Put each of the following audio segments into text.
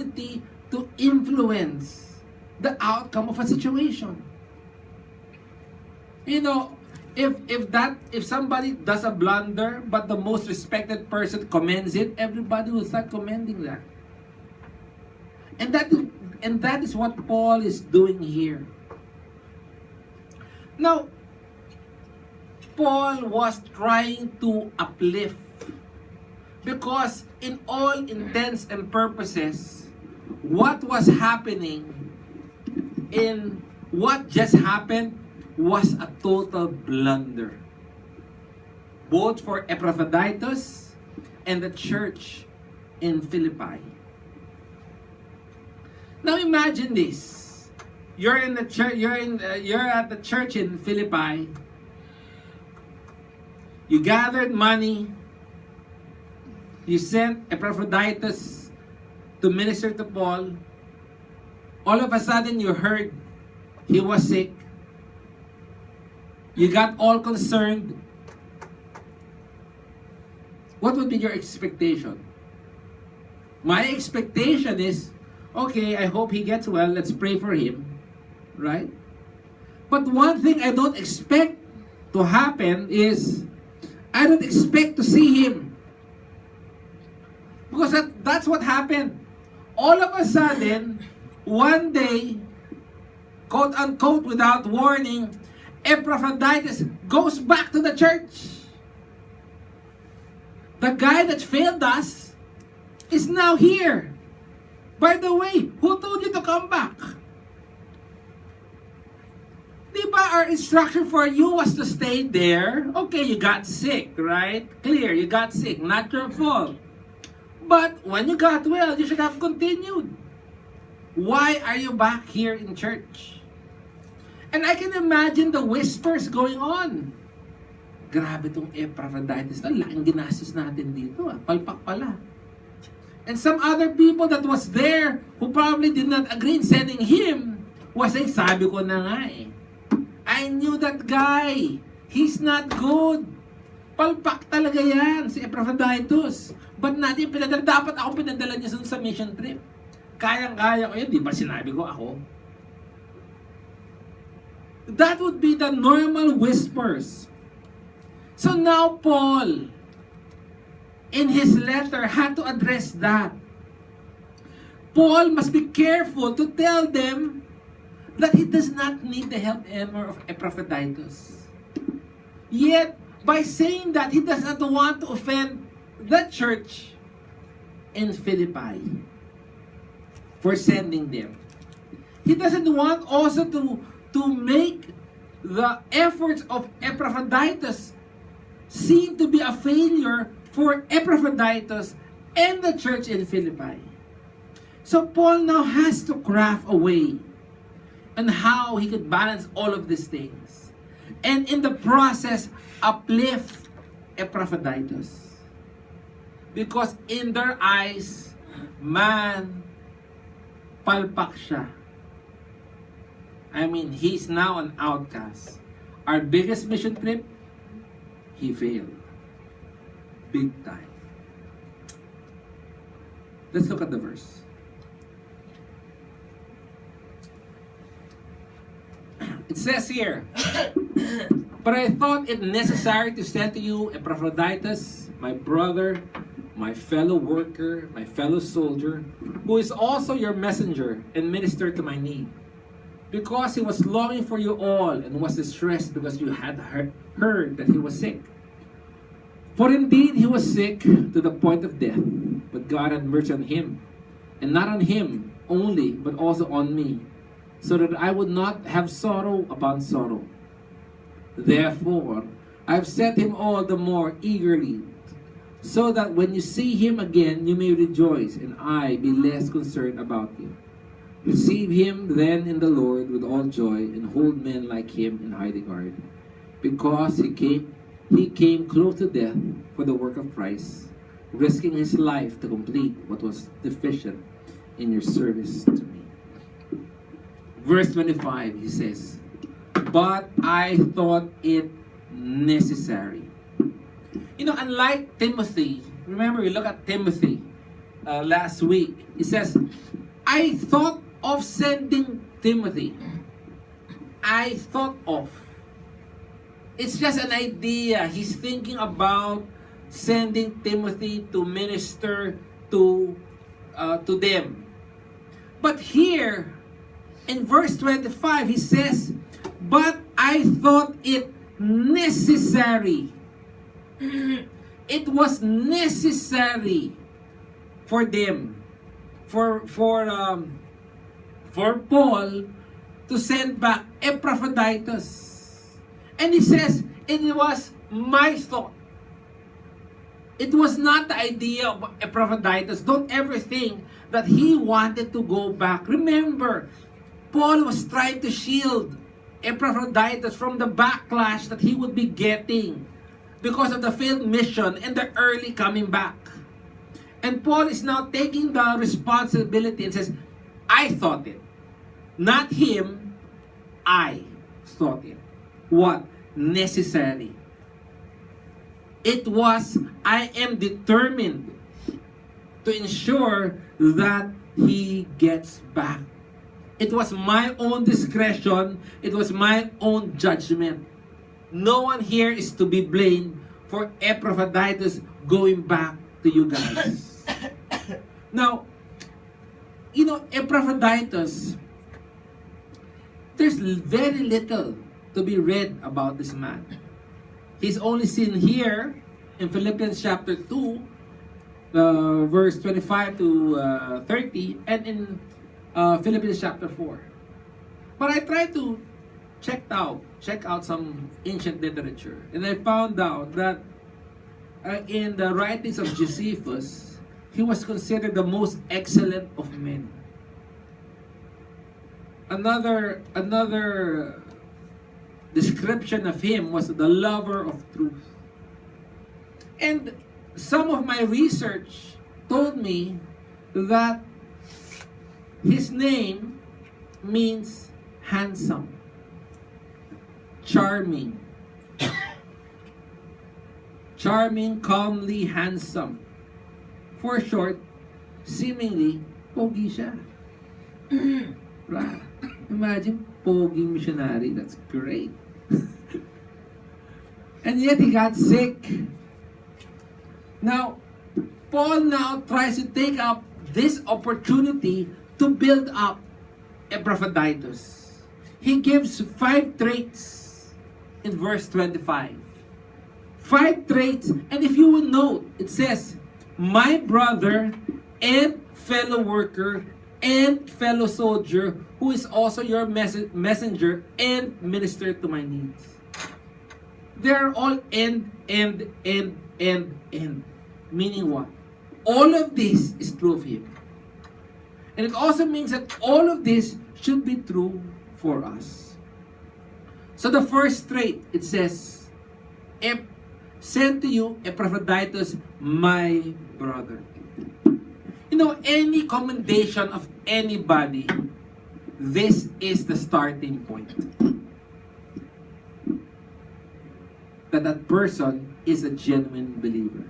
ability to influence the outcome of a situation. You know, if somebody does a blunder, but the most respected person commends it, everybody will start commending that. And that is what Paul is doing here. Now, Paul was trying to uplift, because in all intents and purposes, what was happening in what just happened was a total blunder, both for Epaphroditus and the church in Philippi. Now imagine this: you're in the church, you're at the church in Philippi. You gathered money. You sent Epaphroditus to minister to Paul. All of a sudden, you heard he was sick. You got all concerned. What would be your expectation? My expectation is, okay, I hope he gets well. Let's pray for him. Right? But one thing I don't expect to happen is, I don't expect to see him. Because that's what happened. All of a sudden, one day, quote unquote, without warning, Epaphroditus goes back to the church. The guy that failed us is now here. By the way, who told you to come back? Diba, our instruction for you was to stay there. Okay, you got sick, right? Clear, you got sick, not your fault. But when you got well, you should have continued. Why are you back here in church? And I can imagine the whispers going on. Grabe tong Epaphroditus na, laking ginastos natin dito. Palpak pala. And some other people that was there who probably did not agree in sending him was saying, sabi ko na nga eh. I knew that guy. He's not good. Palpak talaga yan, si Epaphroditus. But natin pinadala, dapat ako pinadala niya sa mission trip. Kayang-kaya ko yun, di ba sinabi ko ako? That would be the normal whispers. So now Paul, in his letter, had to address that. Paul must be careful to tell them that he does not need the help anymore of Epaphroditus. Yet, by saying that, he does not want to offend the church in Philippi for sending them. He doesn't want also to make the efforts of Epaphroditus seem to be a failure for Epaphroditus and the church in Philippi. So Paul now has to craft a way on how he could balance all of these things. And in the process, uplift Epaphroditus. Because in their eyes, man, palpak siya. I mean, he's now an outcast. Our biggest mission trip, he failed. Big time. Let's look at the verse. It says here, but I thought it necessary to send to you Epaphroditus, my brother, my fellow worker, my fellow soldier, who is also your messenger and minister to my need. Because he was longing for you all and was distressed because you had heard that he was sick. For indeed he was sick to the point of death, but God had mercy on him, and not on him only, but also on me, so that I would not have sorrow upon sorrow. Therefore, I have sent him all the more eagerly, so that when you see him again, you may rejoice, and I be less concerned about you. Receive him then in the Lord with all joy, and hold men like him in high regard, because he came close to death for the work of Christ, risking his life to complete what was deficient in your service to me. Verse 25, he says, but I thought it necessary. You know, unlike Timothy, remember, we look at Timothy. last week. He says, I thought of sending Timothy. I thought of. It's just an idea. He's thinking about sending Timothy to minister to them. But here, in verse 25, he says, but I thought it necessary. It was necessary for them, for Paul to send back Epaphroditus. And he says, it was my thought. It was not the idea of Epaphroditus. Don't ever think that he wanted to go back. Remember, Paul was trying to shield Epaphroditus from the backlash that he would be getting because of the failed mission and the early coming back. And Paul is now taking the responsibility and says, I thought it. Not him, I thought it. What? Necessary. It was, I am determined to ensure that he gets back. It was my own discretion. It was my own judgment. No one here is to be blamed for Epaphroditus going back to you guys. Now, Epaphroditus, there's very little to be read about this man. He's only seen here in Philippians chapter 2, verse 25 to 30, and in Philippians chapter 4. But I tried to check out some ancient literature, and I found out that in the writings of Josephus, he was considered the most excellent of men. Another description of him was the lover of truth. And some of my research told me that his name means handsome, charming, calmly handsome. For short, seemingly, pogi siya. Right? Imagine, pogi missionary. That's great. And yet he got sick. Now, Paul now tries to take up this opportunity to build up Epaphroditus. He gives 5 traits in verse 25. 5 traits, and if you will note, it says, my brother and fellow worker and fellow soldier who is also your messenger and minister to my needs. They're all end. Meaning what? All of this is true of him. And it also means that all of this should be true for us. So the first trait, it says, send to you Epaphroditus, my brother. Any commendation of anybody, this is the starting point. That person is a genuine believer.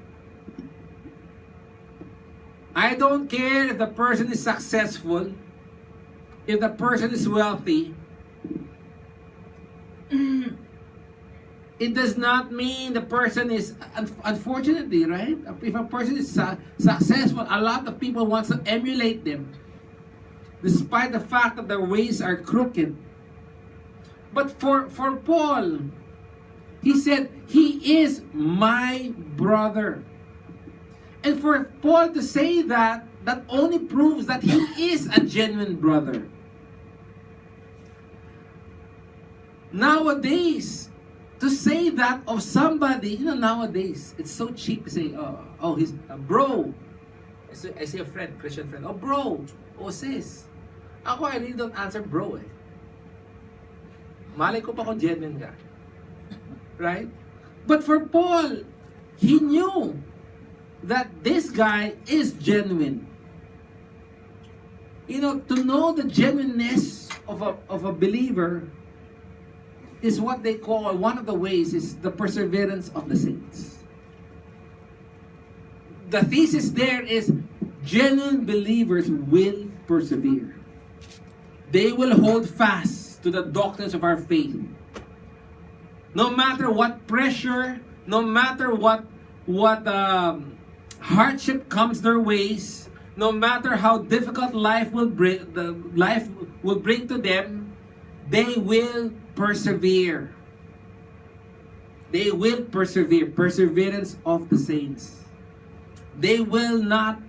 I don't care if the person is successful, if the person is wealthy. It does not mean the person is, unfortunately, right? If a person is successful, a lot of people want to emulate them, despite the fact that their ways are crooked. But for Paul, he said, he is my brother. And for Paul to say that only proves that he is a genuine brother. Nowadays, to say that of somebody, nowadays, it's so cheap to say, oh, he's a bro. I say a friend, Christian friend, oh, bro, oh, sis. Ako, I really don't answer bro eh. Malay ko pa kung genuine ka. Right? But for Paul, he knew that this guy is genuine. To know the genuineness of a believer is what they call, one of the ways is the perseverance of the saints. The thesis there is Genuine believers will persevere. They will hold fast to the doctrines of our faith. No matter what pressure, no matter what hardship comes their ways, no matter how difficult life will bring to them, they will persevere. They will persevere. Perseverance of the saints. They will not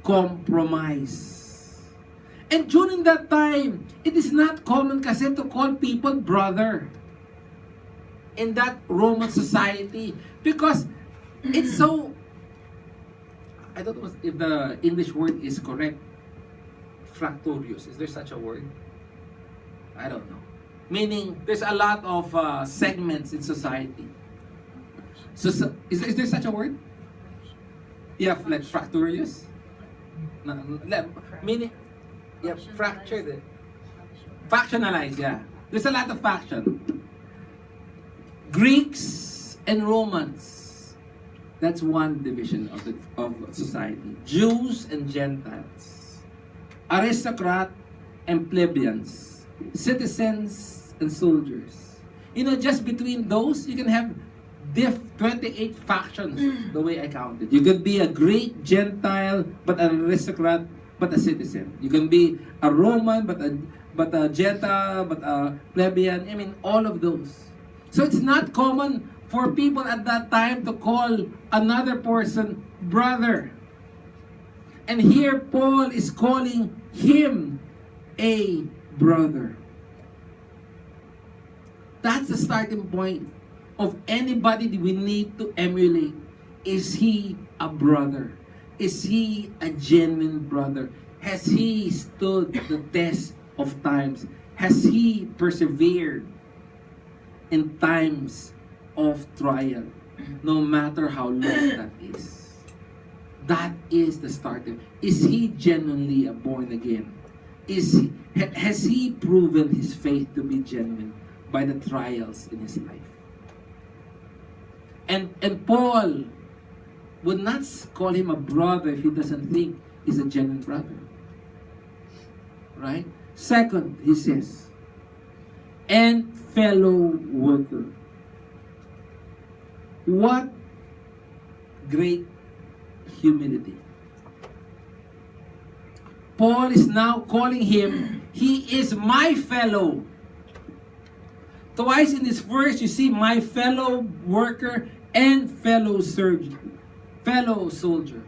compromise. And during that time, it is not common kasi to call people brother in that Roman society, because it's so, I don't know if the English word is correct, fractorious. Is there such a word? I don't know. Meaning, there's a lot of segments in society. So is there such a word? Yeah, like fractorious? Meaning, yeah, fractured. Factionalized, yeah. There's a lot of faction. Greeks and Romans. That's one division of society. Jews and Gentiles. Aristocrat and plebeians. Citizens and soldiers. You know, just between those, you can have 28 factions, the way I counted. You could be a Greek, Gentile, but an aristocrat, but a citizen. You can be a Roman, but a Gentile, but a plebeian. I mean, all of those. So it's not common for people at that time to call another person brother. And here Paul is calling him a brother. That's the starting point of anybody that we need to emulate. Is he a brother? Is he a genuine brother? Has he stood the test of times? Has he persevered in times of trial, no matter how long that is? That is the starter. Is he genuinely a born again? Has he proven his faith to be genuine by the trials in his life? And Paul would not call him a brother if he doesn't think he's a genuine brother. Right? Second, he says, and fellow worker. What great humility. Paul is now calling him, he is my fellow. Twice in this verse, you see my fellow worker and fellow surgeon, fellow soldier.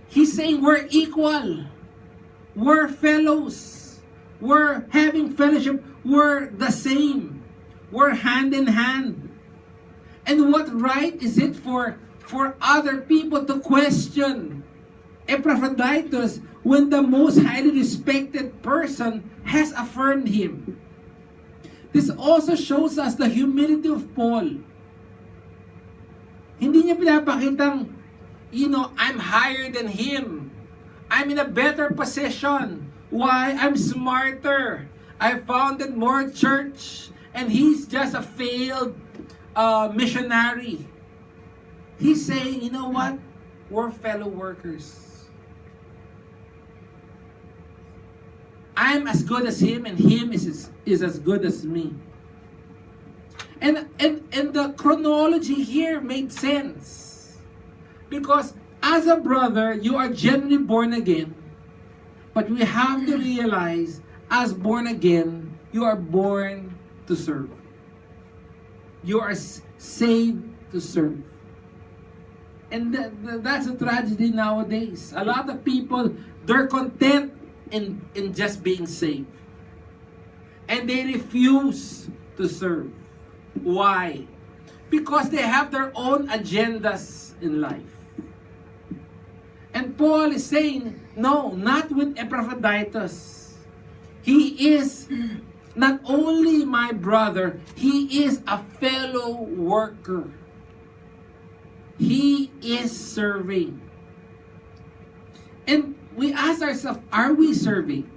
He's saying we're equal. We're fellows. We're having fellowship. We're the same. We're hand in hand. And what right is it for other people to question Epaphroditus when the most highly respected person has affirmed him? This also shows us the humility of Paul. Hindi niya pinapakitang, I'm higher than him. I'm in a better position. Why? I'm smarter. I founded more church. And he's just a failed missionary. He's saying, you know what? We're fellow workers. I'm as good as him, and him is as good as me. And the chronology here made sense. Because as a brother, you are genuinely born again. But we have to realize, as born again, you are born to serve. You are saved to serve. And that's a tragedy nowadays. A lot of people, they're content in just being saved. And they refuse to serve. Why? Because they have their own agendas in life. And Paul is saying, no, not with Epaphroditus. He is not only my brother, he is a fellow worker. He is serving. And we ask ourselves, are we serving?